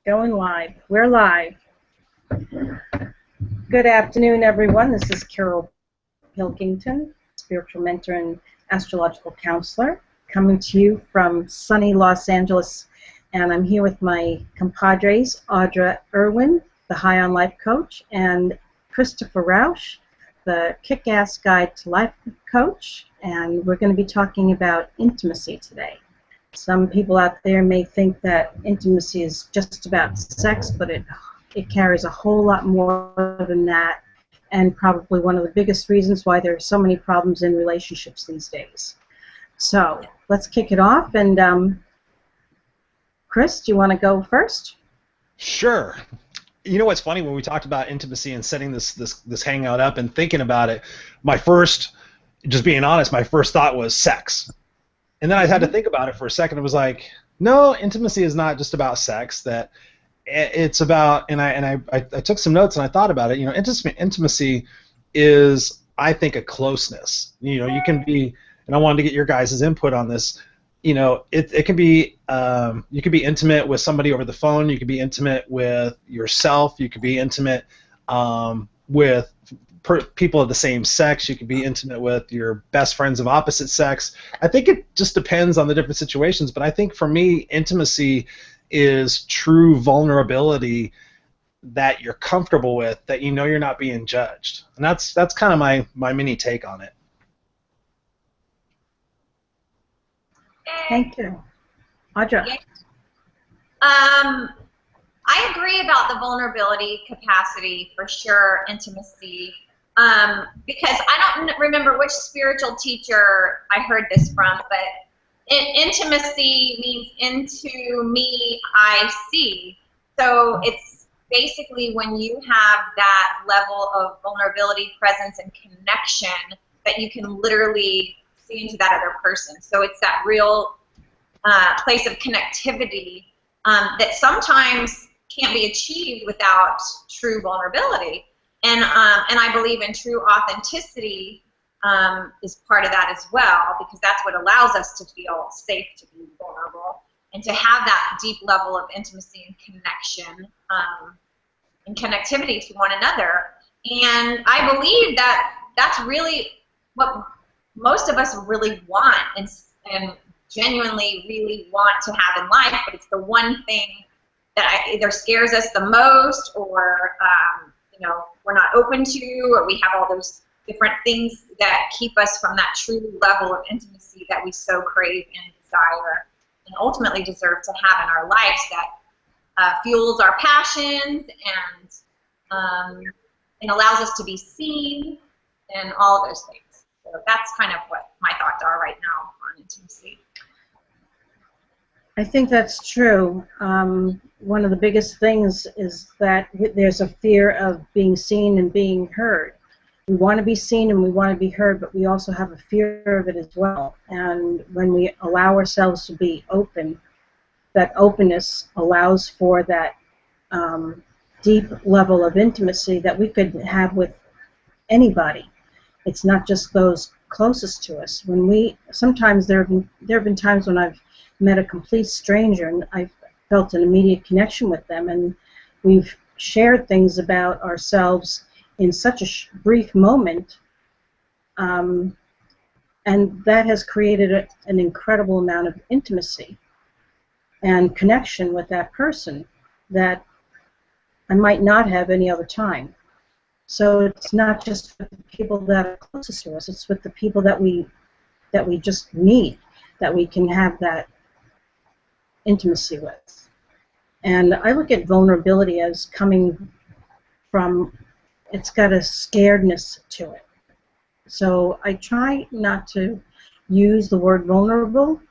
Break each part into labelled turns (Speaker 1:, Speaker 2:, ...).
Speaker 1: Going live. We're live. Good afternoon, everyone. This is Carol Pilkington, spiritual mentor and astrological counselor, coming to you from sunny Los Angeles. And I'm here with my compadres, Audra Erwin, the High on Life coach, and Christopher Rausch, the kick-ass guide to life coach. And we're going to be talking about intimacy today. Some people out there may think that intimacy is just about sex, but it carries a whole lot more than that, and probably one of the biggest reasons why there are so many problems in relationships these days. So let's kick it off. And Chris, do you want to go first?
Speaker 2: Sure. You know what's funny, when we talked about intimacy and setting this hangout up and thinking about it, just being honest, my first thought was sex. And then I had to think about it for a second. It was like, no, intimacy is not just about sex. That it's about, and I took some notes and I thought about it. You know, intimacy is, I think, a closeness. You know, you can be, and I wanted to get your guys' input on this. You know, it can be, you can be intimate with somebody over the phone. You can be intimate with yourself. You can be intimate with people of the same sex. You could be intimate with your best friends of opposite sex. I think it just depends on the different situations, but I think for me, intimacy is true vulnerability that you're comfortable with, that you know you're not being judged. And that's kind of my mini take on it.
Speaker 1: Thank you. Audra.
Speaker 3: Yeah. I agree about the vulnerability capacity for sure, intimacy. Because I don't remember which spiritual teacher I heard this from, but intimacy means into me I see. So it's basically when you have that level of vulnerability, presence, and connection that you can literally see into that other person. So it's that real place of connectivity that sometimes can't be achieved without true vulnerability. And I believe in true authenticity is part of that as well, because that's what allows us to feel safe to be vulnerable and to have that deep level of intimacy and connection and connectivity to one another. And I believe that that's really what most of us really want and genuinely really want to have in life, but it's the one thing that either scares us the most, or you know, we're not open to, or we have all those different things that keep us from that true level of intimacy that we so crave and desire and ultimately deserve to have in our lives, that fuels our passions and allows us to be seen and all of those things. So that's kind of what my thoughts are right now on intimacy.
Speaker 1: I think that's true. One of the biggest things is that there's a fear of being seen and being heard. We want to be seen and we want to be heard, but we also have a fear of it as well. And when we allow ourselves to be open, that openness allows for that deep level of intimacy that we could have with anybody. It's not just those closest to us. Sometimes there have been times when I've met a complete stranger and I've felt an immediate connection with them, and we've shared things about ourselves in such a brief moment, and that has created an incredible amount of intimacy and connection with that person that I might not have any other time. So it's not just with the people that are closest to us, it's with the people that we just meet, that we can have that intimacy with. And I look at vulnerability as coming from, it's got a scaredness to it. So I try not to use the word vulnerable,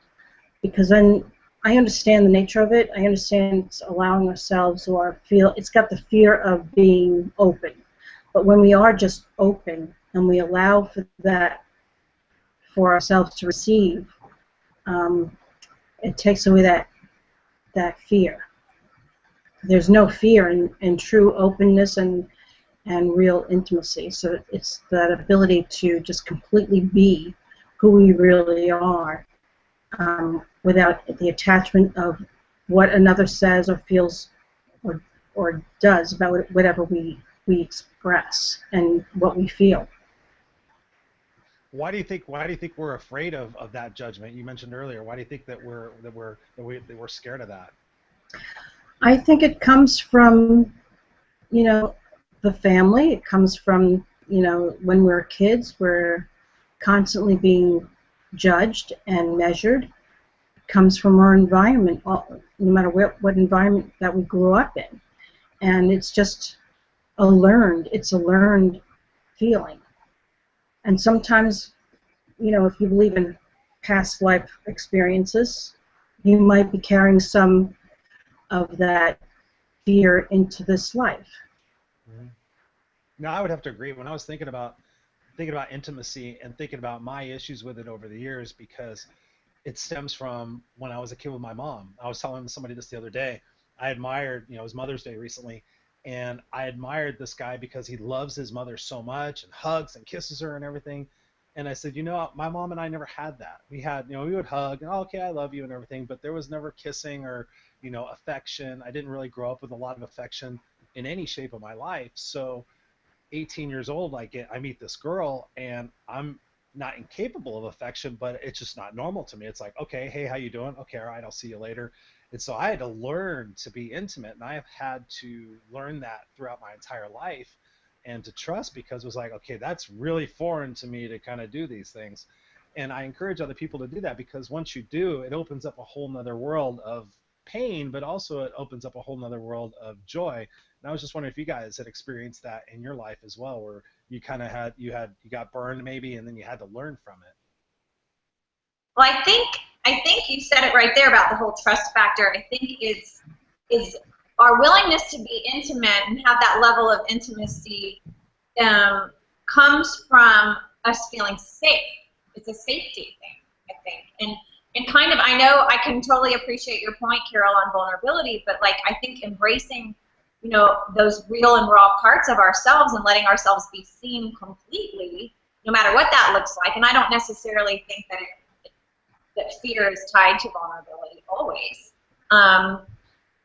Speaker 1: because then I understand the nature of it. I understand it's allowing ourselves, or it's got the fear of being open. But when we are just open and we allow for that, for ourselves to receive, it takes away that fear. There's no fear in true openness and real intimacy. So it's that ability to just completely be who we really are, without the attachment of what another says or feels or does about whatever we express and what we feel.
Speaker 2: Why do you think we're afraid of that judgment you mentioned earlier? Why do you think that we're scared of that?
Speaker 1: I think it comes from, you know, the family. It comes from, you know, when we're kids, we're constantly being judged and measured. It comes from our environment, no matter what environment that we grew up in. And it's just it's a learned feeling. And sometimes, you know, if you believe in past life experiences, you might be carrying some of that fear into this life.
Speaker 2: Mm-hmm. No, I would have to agree. When I was thinking about intimacy and thinking about my issues with it over the years, because it stems from when I was a kid with my mom. I was telling somebody this the other day. I admired, you know, it was Mother's Day recently, and I admired this guy because he loves his mother so much and hugs and kisses her and everything. And I said, you know, my mom and I never had that. We had, you know, we would hug and, oh, okay, I love you and everything, but there was never kissing or, you know, affection. I didn't really grow up with a lot of affection in any shape of my life. So 18 years old, I meet this girl, and I'm not incapable of affection, but it's just not normal to me. It's like, okay, hey, how you doing? Okay, all right, I'll see you later. And so I had to learn to be intimate, and I have had to learn that throughout my entire life, and to trust, because it was like, okay, that's really foreign to me to kind of do these things. And I encourage other people to do that, because once you do, it opens up a whole nother world of pain, but also it opens up a whole nother world of joy. And I was just wondering if you guys had experienced that in your life as well, where you kind of you got burned maybe, and then you had to learn from it.
Speaker 3: Well, I think you said it right there about the whole trust factor. I think is our willingness to be intimate and have that level of intimacy comes from us feeling safe. It's a safety thing, I think. And kind of, I know I can totally appreciate your point, Carol, on vulnerability, but like I think embracing, you know, those real and raw parts of ourselves and letting ourselves be seen completely, no matter what that looks like. And I don't necessarily think that fear is tied to vulnerability always.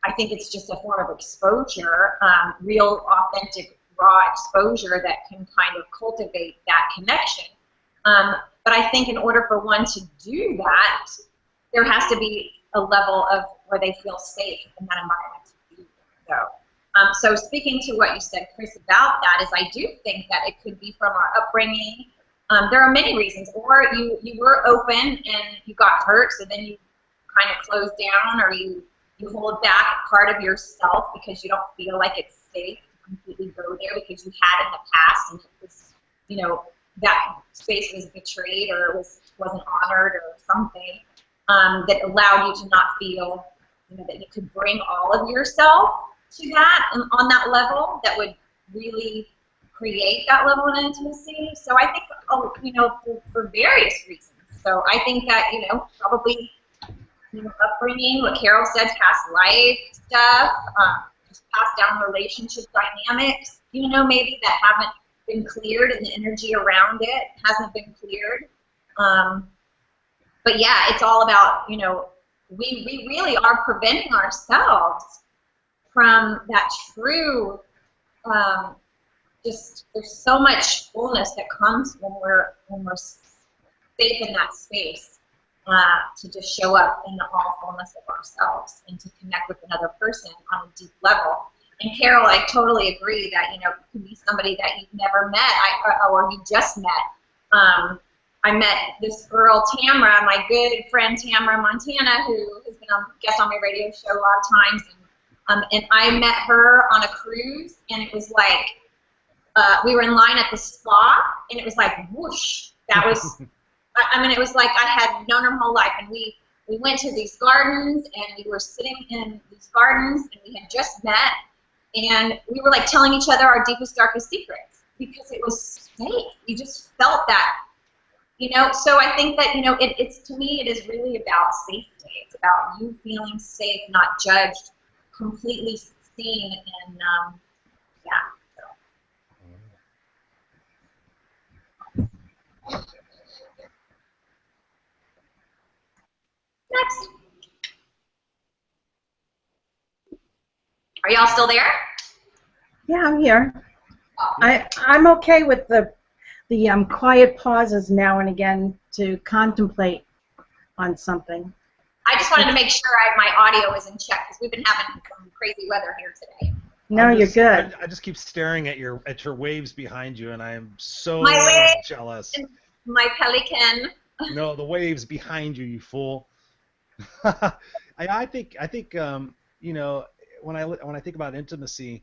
Speaker 3: I think it's just a form of exposure, real, authentic, raw exposure that can kind of cultivate that connection. But I think in order for one to do that, there has to be a level of where they feel safe in that environment to do so. So speaking to what you said, Chris, about that, is I do think that it could be from our upbringing. There are many reasons. Or you were open and you got hurt, so then you kind of closed down, or you hold back part of yourself because you don't feel like it's safe to completely go there because you had in the past, and it was, you know, that space was betrayed, or it wasn't honored, or something that allowed you to not feel, you know, that you could bring all of yourself to that, and on that level that would really create that level of intimacy. So I think, you know, for various reasons. So I think that, you know, probably, you know, upbringing, what Carol said, past life stuff, just passed down relationship dynamics, you know, maybe that haven't been cleared, and the energy around it hasn't been cleared. But yeah, it's all about, you know, we really are preventing ourselves from that true, just, there's so much fullness that comes when we're safe in that space, to just show up in the all fullness of ourselves and to connect with another person on a deep level. And Carol, I totally agree that, you know, it could be somebody that you've never met, or you just met. I met this girl, Tamara, my good friend Tamara Montana, who has been a guest on my radio show a lot of times. And I met her on a cruise, and it was like, we were in line at the spa, and it was like, whoosh. That was, I mean, it was like I had known her my whole life. And we went to these gardens, and we were sitting in these gardens, and we had just met, and we were like telling each other our deepest, darkest secrets, because it was safe. You just felt that, you know. So I think that, you know, it's, to me, it is really about safety. It's about you feeling safe, not judged, completely seen, and yeah. Next. Are y'all still there?
Speaker 1: Yeah, I'm here. I'm okay with the quiet pauses now and again to contemplate on something.
Speaker 3: I just wanted to make sure my audio was in check because we've been having some crazy weather here today.
Speaker 1: No, you're good.
Speaker 2: I just keep staring at your waves behind you, and I am so jealous.
Speaker 3: My pelican.
Speaker 2: No, the waves behind you, you fool. I think you know, when I think about intimacy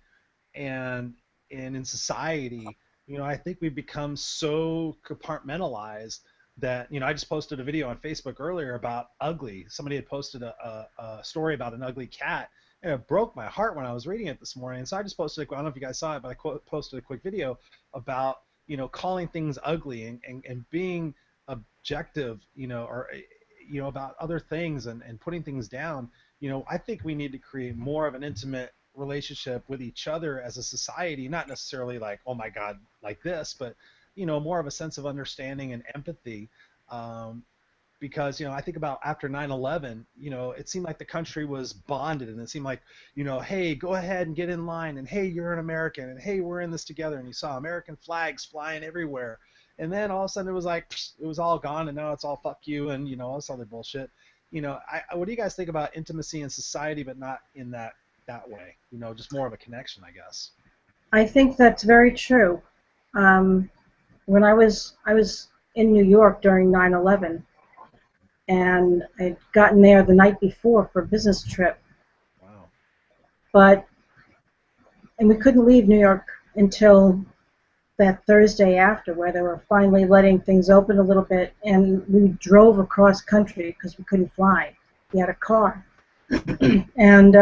Speaker 2: and in society, you know, I think we've become so compartmentalized that, you know, I just posted a video on Facebook earlier about ugly. Somebody had posted a story about an ugly cat, and it broke my heart when I was reading it this morning. And so I just posted, I don't know if you guys saw it, but I posted a quick video about, you know, calling things ugly and being objective, you know, or you know, about other things and putting things down. You know, I think we need to create more of an intimate relationship with each other as a society, not necessarily like, oh my God, like this, but, you know, more of a sense of understanding and empathy. Because, you know, I think about after 9/11, you know, it seemed like the country was bonded, and it seemed like, you know, hey, go ahead and get in line, and hey, you're an American, and hey, we're in this together, and you saw American flags flying everywhere. And then all of a sudden it was like, it was all gone, and now it's all fuck you, and, you know, all this other bullshit. You know, what do you guys think about intimacy in society, but not in that way? You know, just more of a connection, I guess.
Speaker 1: I think that's very true. When I was in New York during 9/11, and I'd gotten there the night before for a business trip.
Speaker 2: Wow.
Speaker 1: And we couldn't leave New York until that Thursday after, where they were finally letting things open a little bit, and we drove across country because we couldn't fly. We had a car. And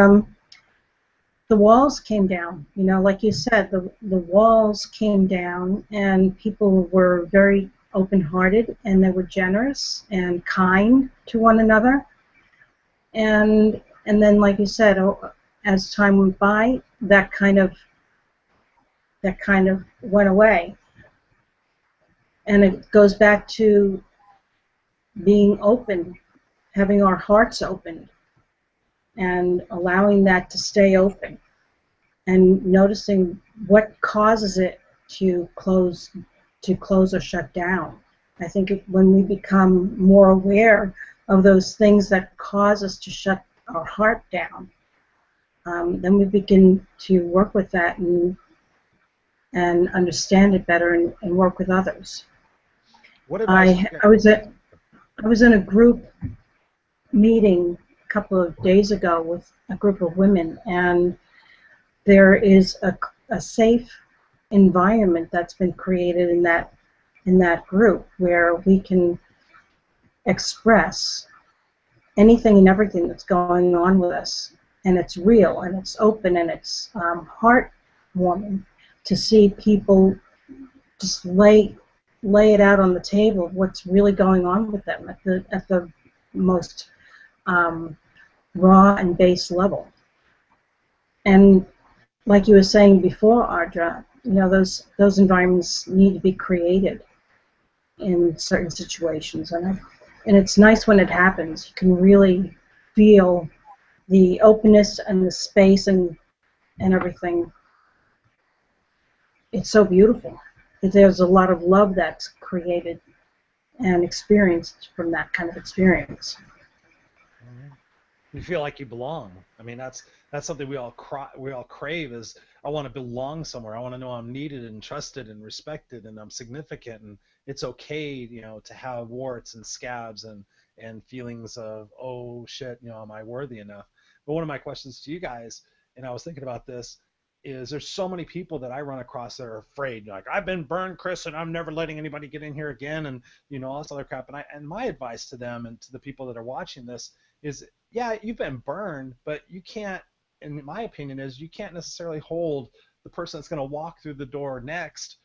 Speaker 1: the walls came down. You know, like you said, the walls came down, and people were very open-hearted, and they were generous and kind to one another. And then, like you said, as time went by, that kind of went away. And it goes back to being open, having our hearts open, and allowing that to stay open, and noticing what causes it to close or shut down. I think when we become more aware of those things that cause us to shut our heart down, then we begin to work with that and understand it better and work with others.
Speaker 2: What advice?
Speaker 1: I was in a group meeting a couple of days ago with a group of women, and there is a safe environment that's been created in that group where we can express anything and everything that's going on with us, and it's real and it's open and it's heartwarming to see people just lay it out on the table of what's really going on with them at the most raw and base level. And like you were saying before, Audra, you know, those environments need to be created in certain situations, and it's nice when it happens. You can really feel the openness and the space and everything. It's so beautiful. There's a lot of love that's created and experienced from that kind of experience.
Speaker 2: You feel like you belong. I mean, that's something we all crave. Is I want to belong somewhere. I want to know I'm needed and trusted and respected, and I'm significant, and it's okay, you know, to have warts and scabs and feelings of, oh shit, you know, am I worthy enough? But one of my questions to you guys, and I was thinking about this, is there's so many people that I run across that are afraid. Like, I've been burned, Chris, and I'm never letting anybody get in here again, and, you know, all this other crap. And my advice to them and to the people that are watching this is, yeah, you've been burned, but you can't, in my opinion, is you can't necessarily hold the person that's going to walk through the door next.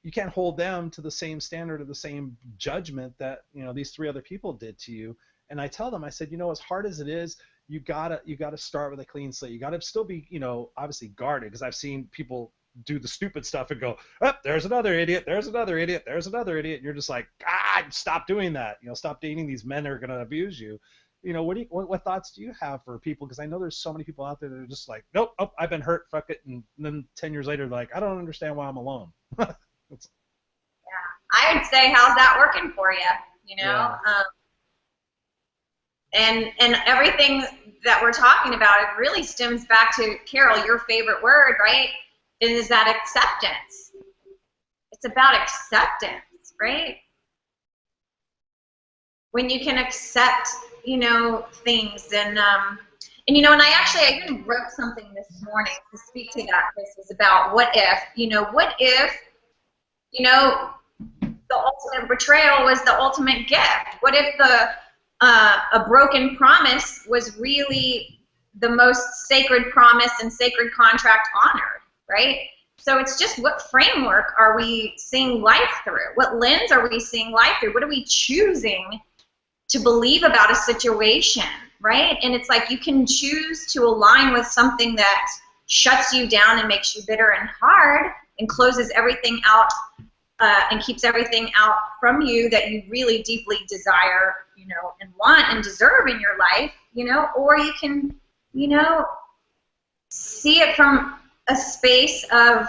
Speaker 2: You can't hold them to the same standard or the same judgment that, you know, these three other people did to you. And I tell them, I said, you know, as hard as it is, you gotta start with a clean slate. You gotta still be, you know, obviously guarded, because I've seen people do the stupid stuff and go, oh, there's another idiot, there's another idiot, there's another idiot. And you're just like, stop doing that. You know, stop dating these men that are gonna abuse you. what thoughts do you have for people? Because I know there's so many people out there that are just like, nope, oh, I've been hurt, fuck it, and then 10 years later, they're like, I don't understand why I'm alone. It's,
Speaker 3: I would say, how's that working for you?
Speaker 2: Yeah.
Speaker 3: And everything that we're talking about, it really stems back to, Carol, your favorite word, right? Is that acceptance. It's about acceptance, right? When you can accept, things, and I even wrote something this morning to speak to that. This was about what if, the ultimate betrayal was the ultimate gift? What if a broken promise was really the most sacred promise and sacred contract honored, right? So it's just, what framework are we seeing life through? What lens are we seeing life through? What are we choosing to believe about a situation, right? And it's like, you can choose to align with something that shuts you down and makes you bitter and hard and closes everything out and keeps everything out from you that you really deeply desire, and want and deserve in your life, or you can, see it from a space of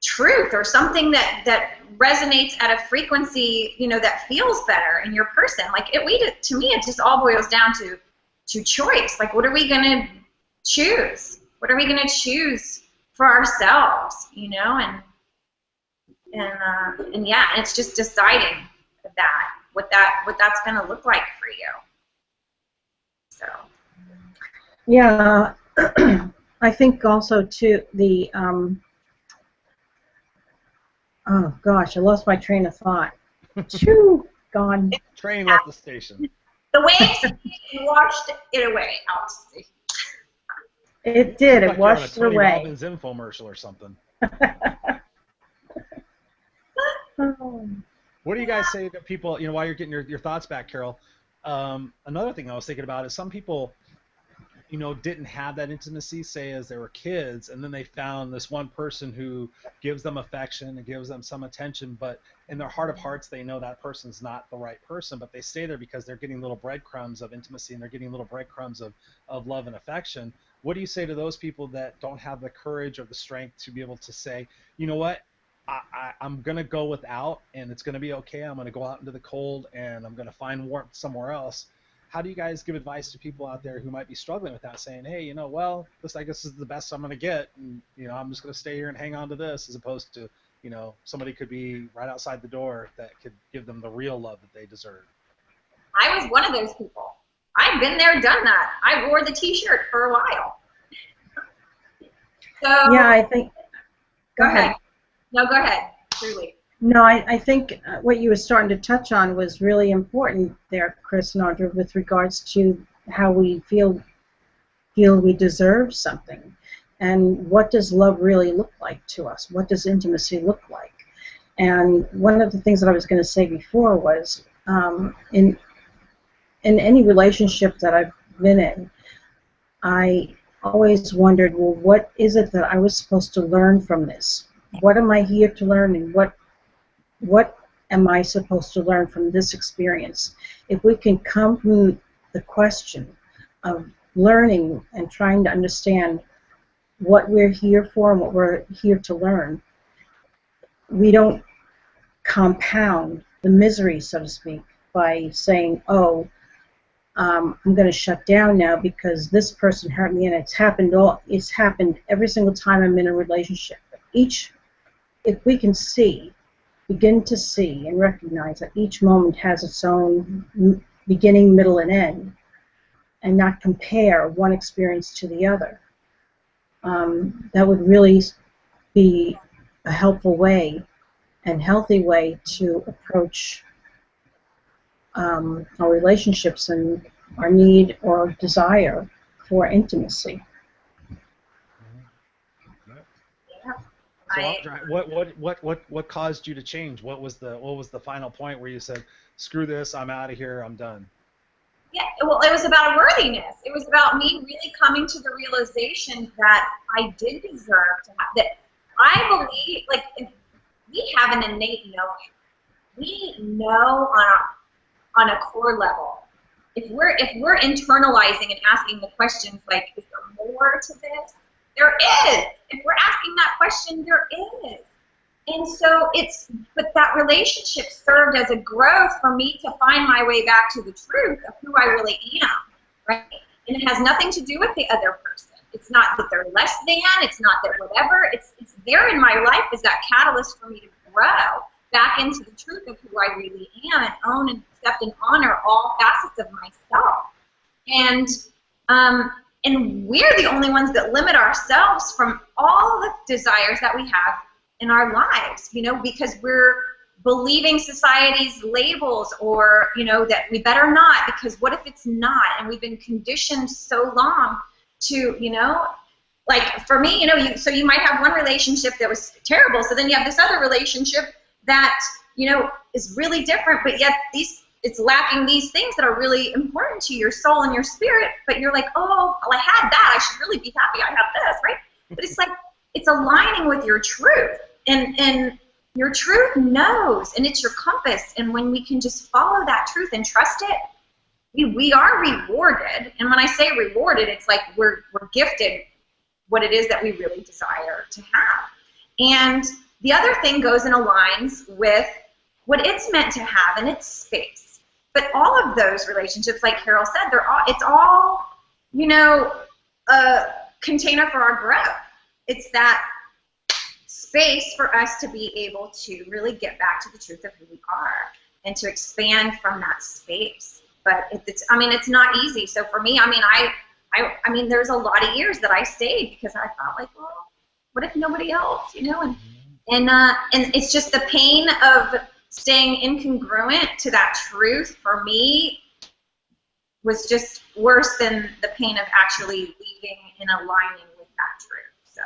Speaker 3: truth, or something that resonates at a frequency, that feels better in your person. Like, to me, it just all boils down to choice. Like, what are we gonna choose? What are we gonna choose for ourselves? And yeah, it's just deciding what that's gonna look like for you. So.
Speaker 1: Yeah, I think also too the oh gosh, I lost my train of thought. Shoo, gone.
Speaker 2: train left the station.
Speaker 3: The waves washed it away out to sea.
Speaker 1: It did. It
Speaker 2: Like you're on a
Speaker 1: washed it
Speaker 2: Tony
Speaker 1: away.
Speaker 2: Robbins infomercial or something.
Speaker 1: Oh.
Speaker 2: What do you guys say to people, while you're getting your thoughts back, Carol? Another thing I was thinking about is some people, didn't have that intimacy, say, as they were kids, and then they found this one person who gives them affection and gives them some attention, but in their heart of hearts, they know that person's not the right person, but they stay there because they're getting little breadcrumbs of intimacy and they're getting little breadcrumbs of love and affection. What do you say to those people that don't have the courage or the strength to be able to say, you know what, I'm going to go without, and it's going to be okay. I'm going to go out into the cold, and I'm going to find warmth somewhere else. How do you guys give advice to people out there who might be struggling with that, saying, hey, this, I guess, is the best I'm going to get, and, I'm just going to stay here and hang on to this, as opposed to, somebody could be right outside the door that could give them the real love that they deserve?
Speaker 3: I was one of those people. I've been there, done that. I wore the T-shirt for a while. So
Speaker 1: Yeah, I think.
Speaker 3: Go ahead. No, go ahead. Truly.
Speaker 1: No, I think what you were starting to touch on was really important there, Chris and Audra, with regards to how we feel we deserve something. And what does love really look like to us? What does intimacy look like? And one of the things that I was going to say before was, in any relationship that I've been in, I always wondered, well, what is it that I was supposed to learn from this? What am I here to learn, and what am I supposed to learn from this experience? If we can come from the question of learning and trying to understand what we're here for and what we're here to learn, we don't compound the misery, so to speak, by saying, oh, I'm going to shut down now because this person hurt me, and it's happened every single time I'm in a relationship. If we can begin to see and recognize that each moment has its own beginning, middle, and end, and not compare one experience to the other, that would really be a helpful way and healthy way to approach our relationships and our need or desire for intimacy.
Speaker 2: So, Audra, what caused you to change? What was the final point where you said, "Screw this! I'm out of here. I'm done"?
Speaker 3: Yeah, well, it was about worthiness. It was about me really coming to the realization that I did deserve to have that. I believe, like, we have an innate knowing. We know on a core level if we're internalizing and asking the questions like, is there more to this? There is. If we're asking that question, there is. And so but that relationship served as a growth for me to find my way back to the truth of who I really am, right? And it has nothing to do with the other person. It's not that they're less than, it's not that whatever, it's there in my life as that catalyst for me to grow back into the truth of who I really am and own and accept and honor all facets of myself. And we're the only ones that limit ourselves from all the desires that we have in our lives, you know, because we're believing society's labels, or, you know, that we better not, because what if it's not? And we've been conditioned so long to, you know, like for me, you know, so you might have one relationship that was terrible, so then you have this other relationship that, you know, is really different, but yet it's lacking these things that are really important to your soul and your spirit, but you're like, oh, well, I had that, I should really be happy I have this, right? But it's like, it's aligning with your truth, and your truth knows, and it's your compass, and when we can just follow that truth and trust it, we are rewarded. And when I say rewarded, it's like we're gifted what it is that we really desire to have. And the other thing goes and aligns with what it's meant to have in its space. But all of those relationships, like Carol said, it's all, you know, a container for our growth. It's that space for us to be able to really get back to the truth of who we are and to expand from that space. But it's not easy. So for me, I mean, there's a lot of years that I stayed because I thought, like, well, what if nobody else, you know? And it's just the pain of staying incongruent to that truth for me was just worse than the pain of actually leaving and aligning with that truth. So.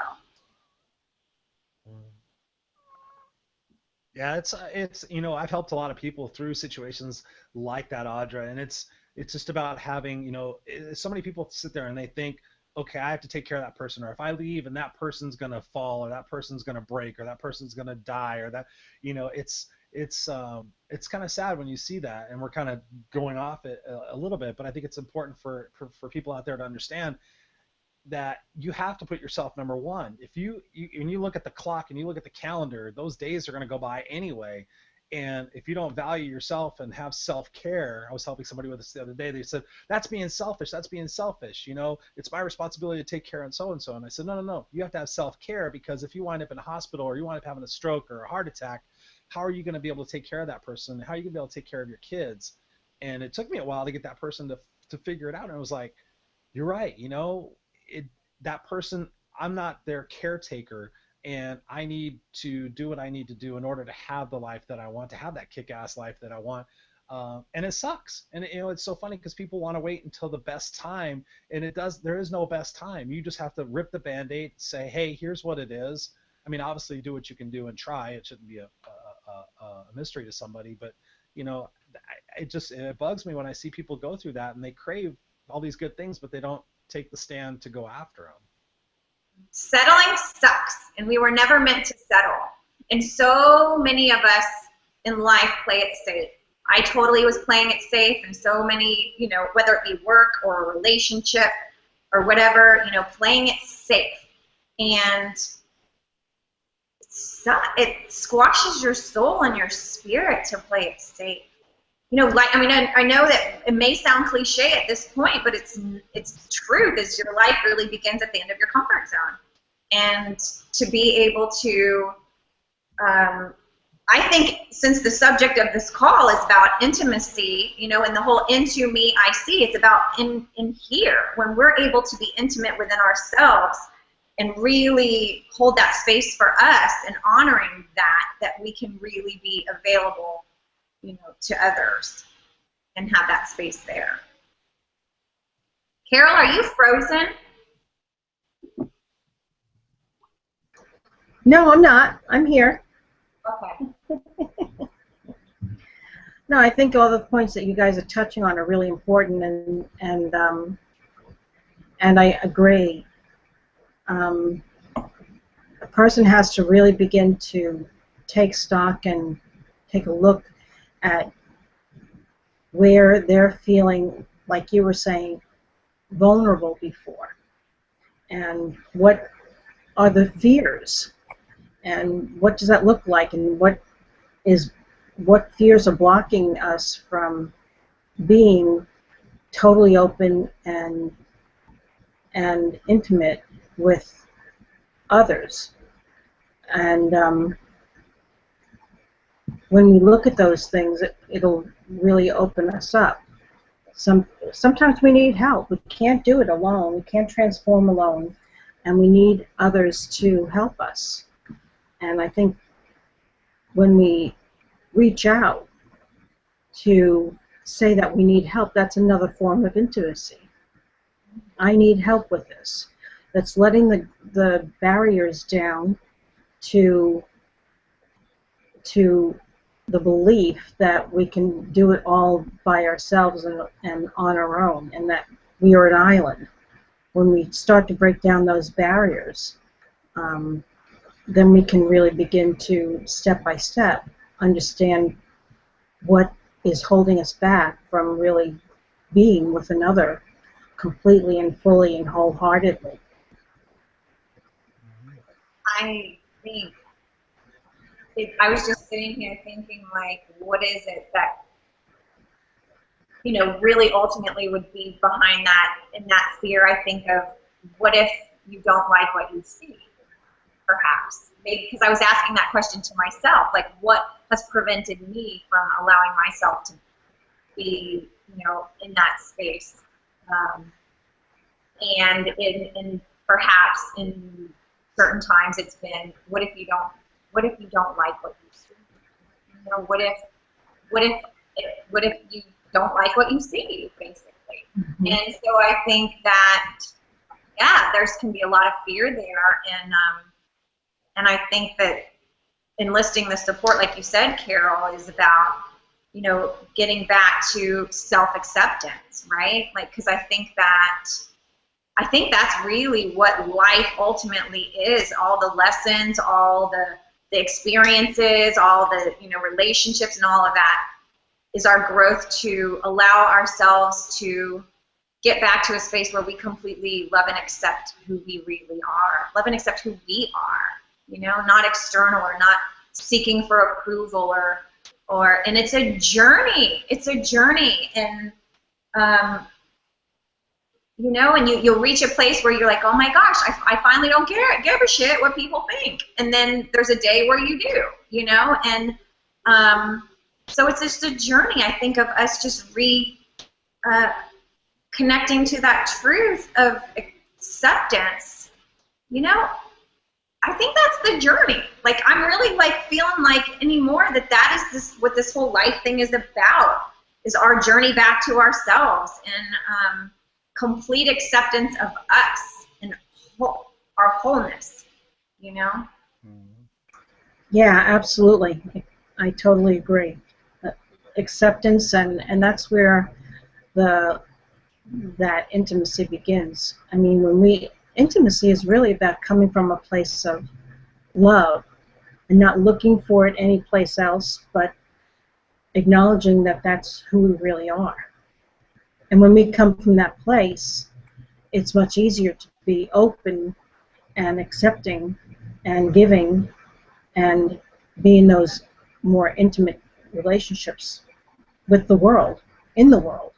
Speaker 2: Yeah, it's you know, I've helped a lot of people through situations like that, Audra, and it's just about having, you know, so many people sit there and they think, okay, I have to take care of that person, or if I leave and that person's gonna fall, or that person's gonna break, or that person's gonna die, or that, you know, it's kind of sad when you see that, and we're kind of going off it a little bit, but I think it's important for people out there to understand that you have to put yourself number one. If when you look at the clock and you look at the calendar, those days are going to go by anyway. And if you don't value yourself and have self-care, I was helping somebody with this the other day, they said, that's being selfish, that's being selfish, you know, it's my responsibility to take care and so and so. And I said, no, you have to have self-care, because if you wind up in a hospital or you wind up having a stroke or a heart attack, how are you going to be able to take care of that person? How are you going to be able to take care of your kids? And it took me a while to get that person to figure it out. And I was like, you're right, you know, that person, I'm not their caretaker, and I need to do what I need to do in order to have the life that I want, to have that kick-ass life that I want. And it sucks. And you know, it's so funny because people want to wait until the best time, and there is no best time. You just have to rip the Band-Aid, say, hey, here's what it is. I mean, obviously do what you can do and try. It shouldn't be a mystery to somebody, but you know, it bugs me when I see people go through that and they crave all these good things, but they don't take the stand to go after them.
Speaker 3: Settling sucks, and we were never meant to settle. And so many of us in life play it safe. I totally was playing it safe, and so many, you know, whether it be work or a relationship or whatever, you know, playing it safe. And it squashes your soul and your spirit to play it safe. You know, like, I mean, I know that it may sound cliche at this point, but it's truth. Is your life really begins at the end of your comfort zone, and to be able to, I think, since the subject of this call is about intimacy, you know, and the whole into me I see, it's about in here, when we're able to be intimate within ourselves and really hold that space for us and honoring that we can really be available, you know, to others and have that space there. Carol, are you frozen?
Speaker 1: No, I'm not. I'm here.
Speaker 3: Okay.
Speaker 1: No, I think all the points that you guys are touching on are really important, and I agree. A person has to really begin to take stock and take a look at where they're feeling like you were saying, vulnerable before? And what are the fears? And what does that look like? And what fears are blocking us from being totally open and intimate with others? And when we look at those things, it'll really open us up. Sometimes we need help. We can't do it alone. We can't transform alone, and we need others to help us. And I think when we reach out to say that we need help, that's another form of intimacy. I need help with this. That's letting the barriers down to the belief that we can do it all by ourselves and on our own, and that we are an island. When we start to break down those barriers, then we can really begin to, step by step, understand what is holding us back from really being with another completely and fully and wholeheartedly.
Speaker 3: I think I was just sitting here thinking, like, what is it that, you know, really ultimately would be behind that? And that fear, I think of, what if you don't like what you see, perhaps? Maybe because I was asking that question to myself, like, what has prevented me from allowing myself to be, you know, in that space? And perhaps in certain times it's been, what if you don't like what you see? You know, what if you don't like what you see, basically? Mm-hmm. And so I think that, yeah, there can be a lot of fear there, and I think that enlisting the support, like you said, Carol, is about, you know, getting back to self-acceptance, right? Like, because I think that's really what life ultimately is. All the lessons, all the experiences, all the, you know, relationships and all of that is our growth to allow ourselves to get back to a space where we completely love and accept who we really are. Love and accept who we are, you know, not external or not seeking for approval or and it's a journey. It's a journey. And you know, and you'll reach a place where you're like, oh my gosh, I finally don't give a shit what people think. And then there's a day where you do, you know? And so it's just a journey, I think, of us just connecting to that truth of acceptance. You know, I think that's the journey. Like, I'm really, like, feeling like anymore that is what this whole life thing is about, is our journey back to ourselves and complete acceptance of us and our wholeness, you know?
Speaker 1: Yeah, absolutely. I totally agree. Acceptance, and that's where that intimacy begins. I mean, intimacy is really about coming from a place of love and not looking for it anyplace else, but acknowledging that that's who we really are. And when we come from that place, it's much easier to be open and accepting and giving and be in those more intimate relationships with the world, in the world.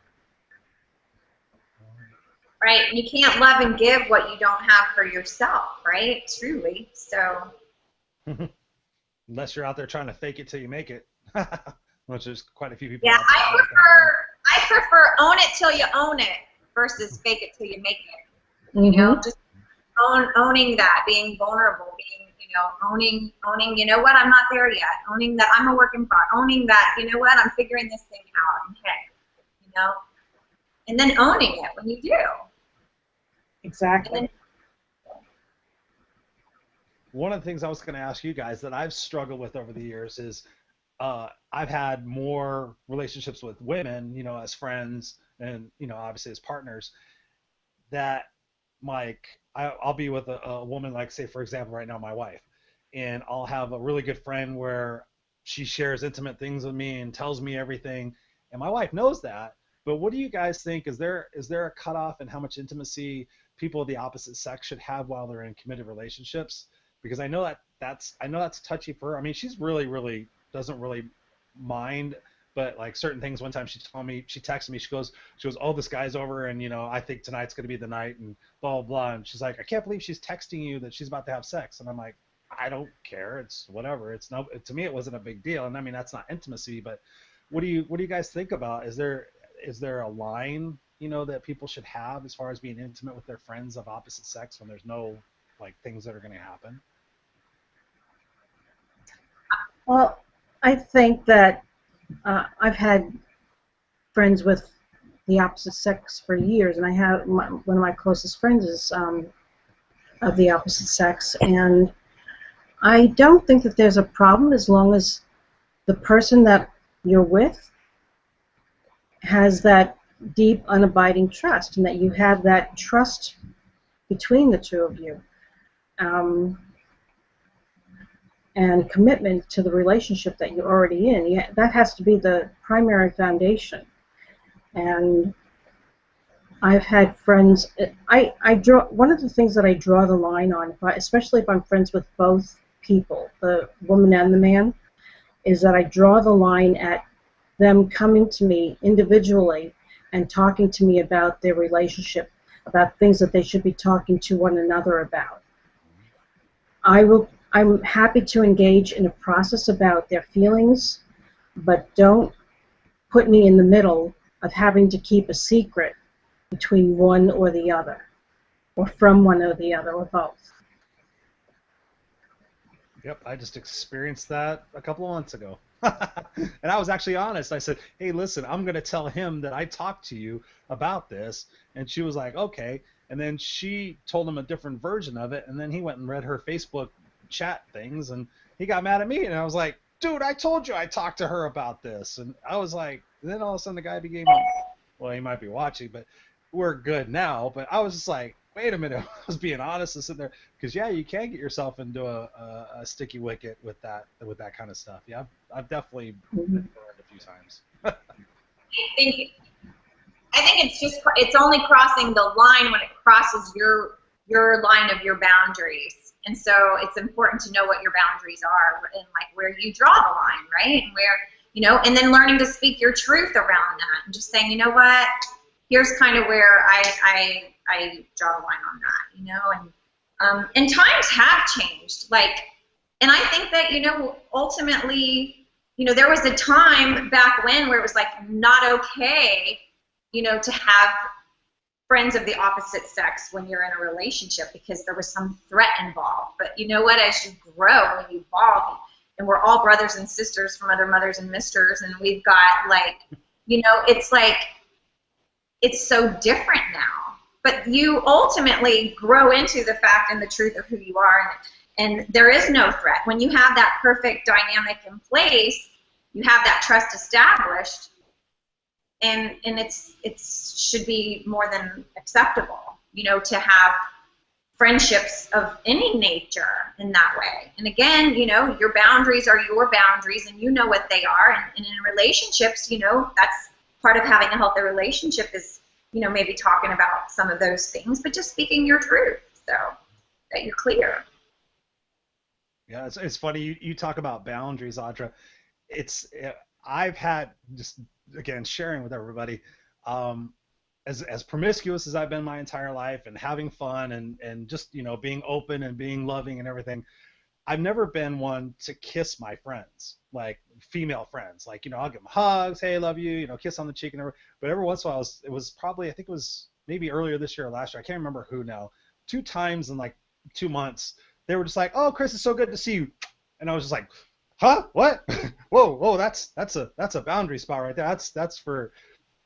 Speaker 3: Right, and you can't love and give what you don't have for yourself, right? Truly, so.
Speaker 2: Unless you're out there trying to fake it till you make it, which there's quite a few people.
Speaker 3: Yeah, I prefer own it till you own it versus fake it till you make it. You know, just owning that, being vulnerable, being, you know, owning, you know what, I'm not there yet. Owning that I'm a work in progress. Owning that, you know what, I'm figuring this thing out. And hey, you know, and then owning it when you do.
Speaker 1: Exactly.
Speaker 2: One of the things I was going to ask you guys that I've struggled with over the years is I've had more relationships with women, you know, as friends and, you know, obviously as partners, that, like, I'll be with a woman, like, say, for example, right now, my wife, and I'll have a really good friend where she shares intimate things with me and tells me everything, and my wife knows that, But what do you guys think? Is there a cutoff in how much intimacy people of the opposite sex should have while they're in committed relationships? Because I know that's touchy for her. I mean, she's really doesn't really mind, but like certain things. One time she texted me, she goes, oh, this guy's over, and I think tonight's gonna be the night, and blah blah blah. And she's like, I can't believe she's texting you that she's about to have sex. And I'm like, I don't care. It's whatever. It's no, to me it wasn't a big deal. And I mean, that's not intimacy, but what do you guys think about? Is there a line, that people should have as far as being intimate with their friends of opposite sex when there's no like things that are going to happen?
Speaker 1: Well, I think that I've had friends with the opposite sex for years, and I have one of my closest friends is of the opposite sex, and I don't think that there's a problem as long as the person that you're with has that deep, unabiding trust, and that you have that trust between the two of you, and commitment to the relationship that you're already in. That has to be the primary foundation. And I've had friends. I draw one of the things that I draw the line on, especially if I'm friends with both people, the woman and the man, is that I draw the line at them coming to me individually and talking to me about their relationship, about things that they should be talking to one another about. I'm happy to engage in a process about their feelings, but don't put me in the middle of having to keep a secret between one or the other, or from one or the other, or both.
Speaker 2: Yep, I just experienced that a couple of months ago. And I was actually honest. I said, hey, listen, I'm going to tell him that I talked to you about this. And she was like, okay. And then she told him a different version of it. And then he went and read her Facebook chat things. And he got mad at me. And I was like, dude, I told you I talked to her about this. And I was like, and then all of a sudden the guy became, well, he might be watching, but we're good now. But I was just like, wait a minute, I was being honest and sitting there, because yeah, you can get yourself into a sticky wicket with that kind of stuff. Yeah, I've definitely been burned a few times.
Speaker 3: I think it's only crossing the line when it crosses your line of your boundaries, and so it's important to know what your boundaries are and like where you draw the line, right? And where and then learning to speak your truth around that, and just saying, you know what, here's kind of where I draw the line on that, and times have changed, and I think that, ultimately, there was a time back when where it was like not okay, to have friends of the opposite sex when you're in a relationship because there was some threat involved. But you know what, as you grow and you evolve, and we're all brothers and sisters from other mothers and misters, and we've got it's like, it's so different now. But you ultimately grow into the fact and the truth of who you are, and there is no threat. When you have that perfect dynamic in place, you have that trust established, and it should be more than acceptable, to have friendships of any nature in that way. And again, your boundaries are your boundaries, and you know what they are. And in relationships, that's part of having a healthy relationship is, maybe talking about some of those things, but just speaking your truth so that you're clear.
Speaker 2: Yeah, it's funny you talk about boundaries, Audra. I've had, just again sharing with everybody, as promiscuous as I've been my entire life, and having fun and just being open and being loving and everything. I've never been one to kiss my friends, like female friends. Like, I'll give them hugs, hey, love you, kiss on the cheek and everything. But every once in a while, it was probably, I think it was maybe earlier this year or last year, I can't remember who now, 2 times in like 2 months, they were just like, oh, Chris, it's so good to see you. And I was just like, huh, what? whoa, that's a boundary spot right there. That's for,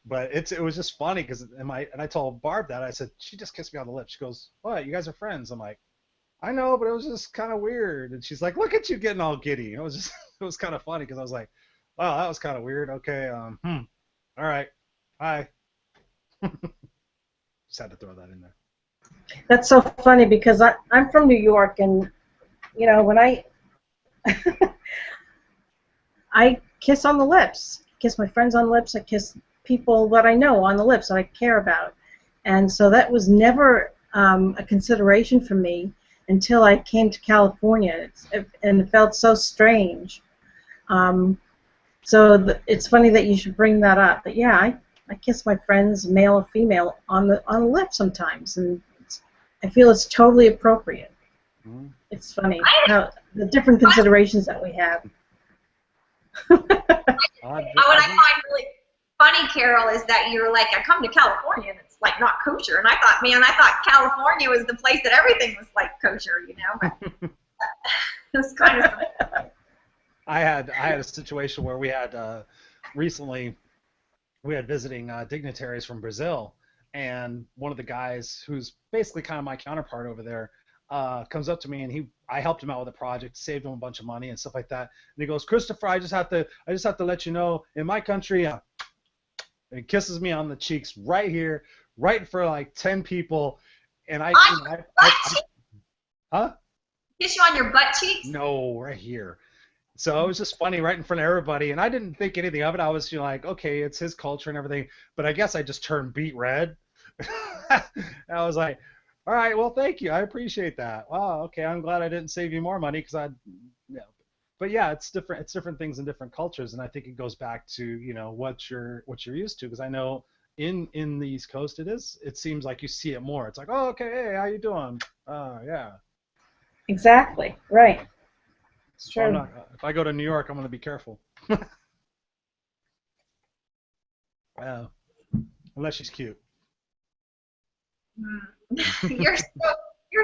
Speaker 2: but it was just funny because, and I told Barb that, I said, she just kissed me on the lips. She goes, what, you guys are friends? I'm like, I know, but it was just kind of weird. And she's like, look at you getting all giddy. It was kind of funny because I was like, wow, that was kind of weird. Okay, all right, bye. Just had to throw that in there.
Speaker 1: That's so funny because I'm from New York, and when I I kiss on the lips, kiss my friends on the lips, I kiss people that I know on the lips that I care about. And so that was never a consideration for me until I came to California, and it felt so strange. It's funny that you should bring that up. But yeah, I kiss my friends, male or female, on the lips sometimes, and I feel it's totally appropriate.
Speaker 2: Mm-hmm.
Speaker 1: It's funny how the different considerations that we have.
Speaker 3: What I find really funny, Carol, is that you're like, I come to California and it's like not kosher, and I thought California was the place that everything was like kosher, you know. But it was kind of funny.
Speaker 2: I had a situation where we had recently visiting dignitaries from Brazil, and one of the guys who's basically kind of my counterpart over there comes up to me, and I helped him out with a project, saved him a bunch of money and stuff like that. And he goes, "Christopher, I just have to let you know, in my country," and he kisses me on the cheeks right here, right in front of like 10 people, and huh?
Speaker 3: Kiss you on your butt cheeks?
Speaker 2: No, right here. So it was just funny right in front of everybody, and I didn't think anything of it. I was like, okay, it's his culture and everything, but I guess I just turned beet red. And I was like, all right, well, thank you. I appreciate that. Wow, okay, I'm glad I didn't save you more money because But yeah, it's different. It's different things in different cultures, and I think it goes back to what you're used to. Because I know in the East Coast it seems like you see it more. It's like, oh, okay, hey, how you doing? Yeah.
Speaker 1: Exactly. Right. It's true.
Speaker 2: So if I go to New York, I'm going to be careful. Unless she's cute.
Speaker 3: You're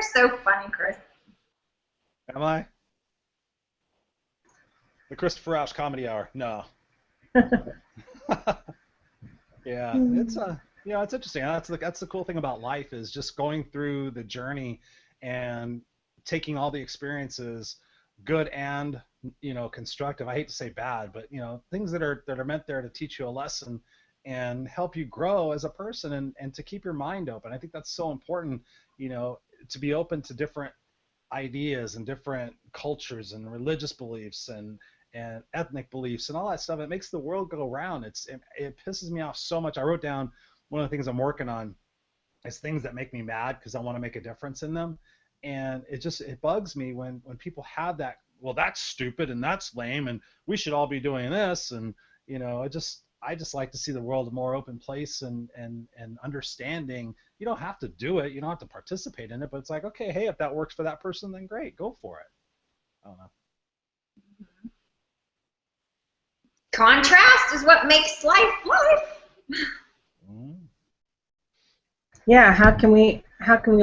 Speaker 3: so funny, Chris.
Speaker 2: Am I? The Christopher Rausch Comedy Hour. No. Yeah, it's it's interesting. That's the cool thing about life, is just going through the journey and taking all the experiences, good and constructive. I hate to say bad, but things that are meant there to teach you a lesson and help you grow as a person, and to keep your mind open. I think that's so important, to be open to different ideas and different cultures and religious beliefs and ethnic beliefs and all that stuff. It makes the world go round. It pisses me off so much. I wrote down one of the things I'm working on is things that make me mad because I want to make a difference in them. And it bugs me when people have that, well, that's stupid and that's lame and we should all be doing this. And I just like to see the world a more open place and understanding. You don't have to do it. You don't have to participate in it. But it's like, okay, hey, if that works for that person, then great, go for it. I don't know.
Speaker 3: Contrast is what makes life life.
Speaker 1: Yeah, how can we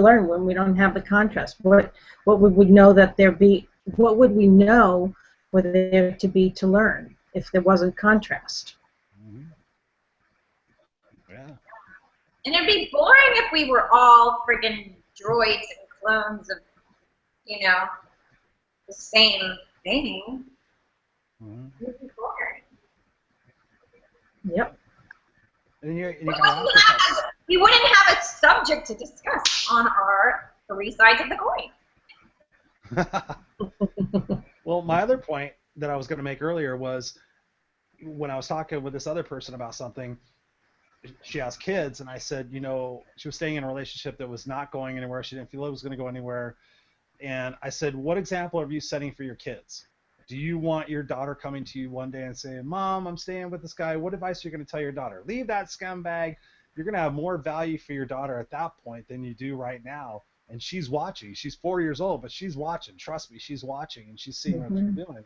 Speaker 1: learn when we don't have the contrast? What would we know that there be? What would we know whether there to be to learn if there wasn't contrast?
Speaker 2: Yeah.
Speaker 3: And it'd be boring if we were all friggin' droids and clones of, the same thing. It'd be boring.
Speaker 1: Yep.
Speaker 2: And
Speaker 3: we wouldn't have a subject to discuss on our 3 sides of the coin.
Speaker 2: Well, my other point that I was going to make earlier was when I was talking with this other person about something. She has kids, and I said, she was staying in a relationship that was not going anywhere. She didn't feel it was going to go anywhere. And I said, what example are you setting for your kids? Do you want your daughter coming to you one day and saying, Mom, I'm staying with this guy. What advice are you going to tell your daughter? Leave that scumbag. You're going to have more value for your daughter at that point than you do right now. And she's watching. She's 4 years old, but she's watching. Trust me, she's watching, and she's seeing what you're doing.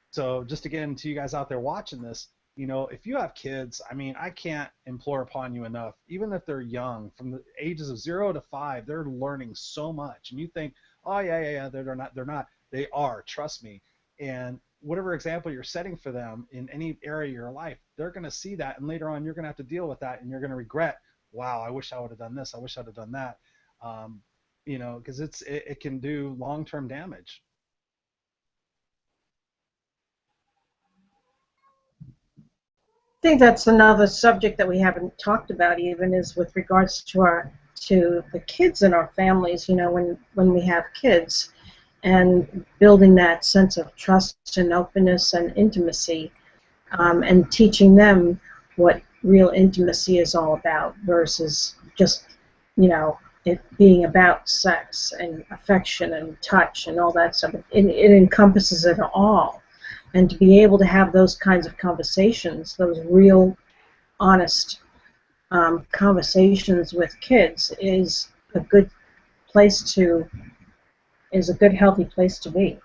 Speaker 2: So just to get into you guys out there watching this, if you have kids, I mean, I can't implore upon you enough. Even if they're young, from the ages of 0 to 5, they're learning so much. And you think, oh, yeah, they're not. They are, trust me. And whatever example you're setting for them in any area of your life, they're going to see that, and later on you're going to have to deal with that, and you're going to regret, wow, I wish I would have done this, I wish I'd have done that, because it can do long-term damage.
Speaker 1: I think that's another subject that we haven't talked about even, is with regards to the kids in our families. When we have kids, and building that sense of trust and openness and intimacy, and teaching them what real intimacy is all about, versus just, you know, it being about sex and affection and touch and all that stuff. It encompasses it all. And to be able to have those kinds of conversations, those real, honest conversations with kids, is a good place to, is a good, healthy place to be.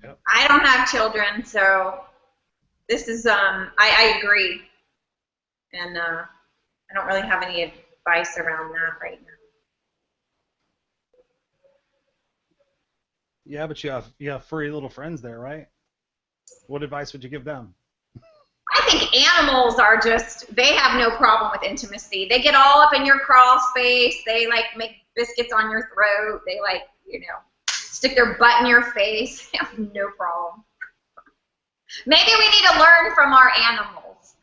Speaker 2: Yep.
Speaker 3: I don't have children, so this is, I agree. And I don't really have any advice around that right now.
Speaker 2: Yeah, but you have furry little friends there, right? What advice would you give them?
Speaker 3: I think animals are just, they have no problem with intimacy. They get all up in your crawl space. They like make biscuits on your throat. They like, you know, stick their butt in your face. They have no problem. Maybe we need to learn from our animals.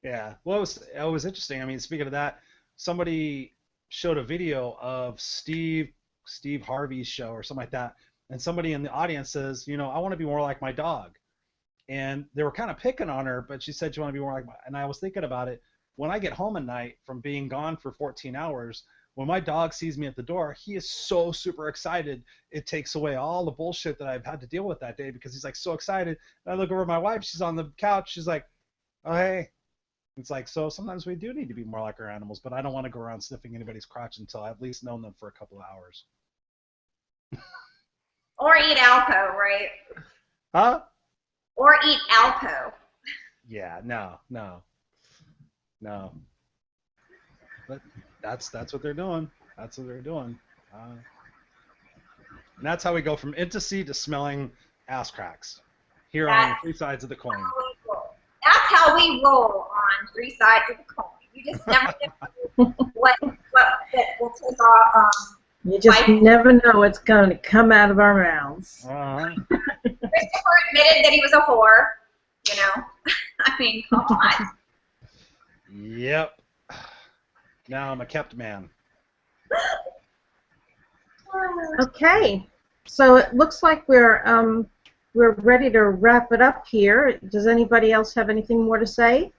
Speaker 2: Yeah. Well, it was interesting. I mean, speaking of that, somebody showed a video of Steve Harvey's show or something like that, and somebody in the audience says, you know, I want to be more like my dog. And they were kind of picking on her, but she said, you want to be more like my, and I was thinking about it. When I get home at night from being gone for 14 hours, when my dog sees me at the door, he is so super excited. It takes away all the bullshit that I've had to deal with that day, because he's like so excited. And I look over at my wife, she's on the couch, she's like, oh, hey. It's like, so sometimes we do need to be more like our animals, but I don't want to go around sniffing anybody's crotch until I've at least known them for a couple of hours.
Speaker 3: Or eat Alpo, right?
Speaker 2: Huh?
Speaker 3: Or eat Alpo.
Speaker 2: Yeah, no. But that's what they're doing. That's what they're doing. And that's how we go from intimacy to smelling ass cracks. Here on Three Sides of the Coin.
Speaker 3: That's how we roll on Three Sides of the Coin. You just never know what will take our
Speaker 1: You just never know what's going to come out of our mouths.
Speaker 3: Christopher admitted that he was a whore. You know, I mean, come on.
Speaker 2: Yep. Now I'm a kept man.
Speaker 1: Okay, so it looks like we're ready to wrap it up here. Does anybody else have anything more to say?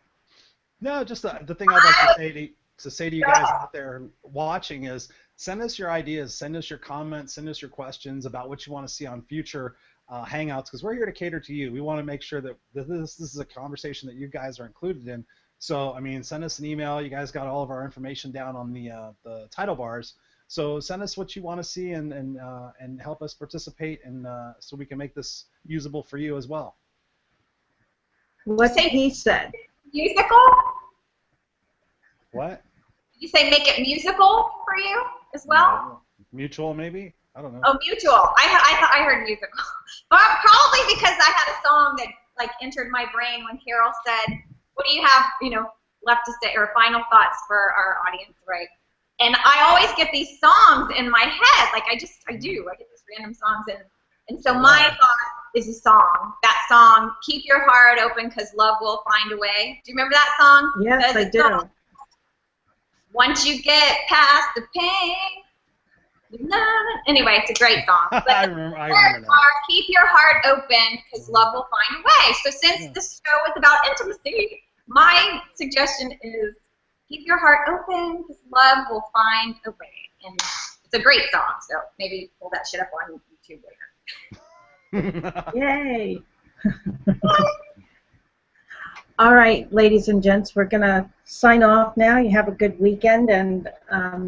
Speaker 2: No, just the thing I'd like to say to you guys out there watching is, send us your ideas, send us your comments, send us your questions about what you want to see on future Hangouts, because we're here to cater to you. We want to make sure that this is a conversation that you guys are included in. So, I mean, send us an email. You guys got all of our information down on the title bars. So send us what you want to see and help us participate, and so we can make this usable for you as well.
Speaker 1: What he said.
Speaker 3: Musical?
Speaker 2: What?
Speaker 3: Did you say make it musical for you as well?
Speaker 2: Mutual, maybe? I don't know.
Speaker 3: Oh, mutual. I heard musical. Probably because I had a song that like entered my brain when Carol said, "What do you have, left to say, or final thoughts for our audience?" Right? And I always get these songs in my head. Like I do. I get these random songs, and so my thought is a song. That song, "Keep Your Heart Open, 'Cause Love Will Find a Way." Do you remember that song?
Speaker 1: Yes, I do.
Speaker 3: Once you get past the pain. Anyway, it's a great song. But
Speaker 2: I remember that.
Speaker 3: Keep your heart open, because love will find a way. So since this show is about intimacy, my suggestion is keep your heart open, because love will find a way. And it's a great song, so maybe pull that shit up on YouTube later.
Speaker 1: Yay! All right, ladies and gents, we're going to sign off now. You have a good weekend, and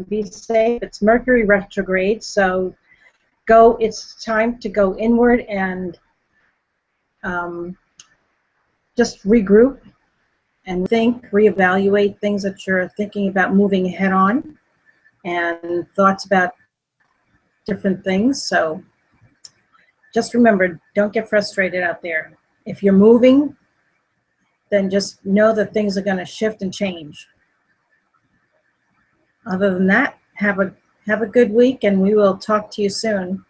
Speaker 1: be safe. It's Mercury retrograde, so it's time to go inward and just regroup and think, reevaluate things that you're thinking about moving ahead on, and thoughts about different things. So just remember, don't get frustrated out there. If you're moving, then just know that things are going to shift and change. Other than that, have a good week, and we will talk to you soon.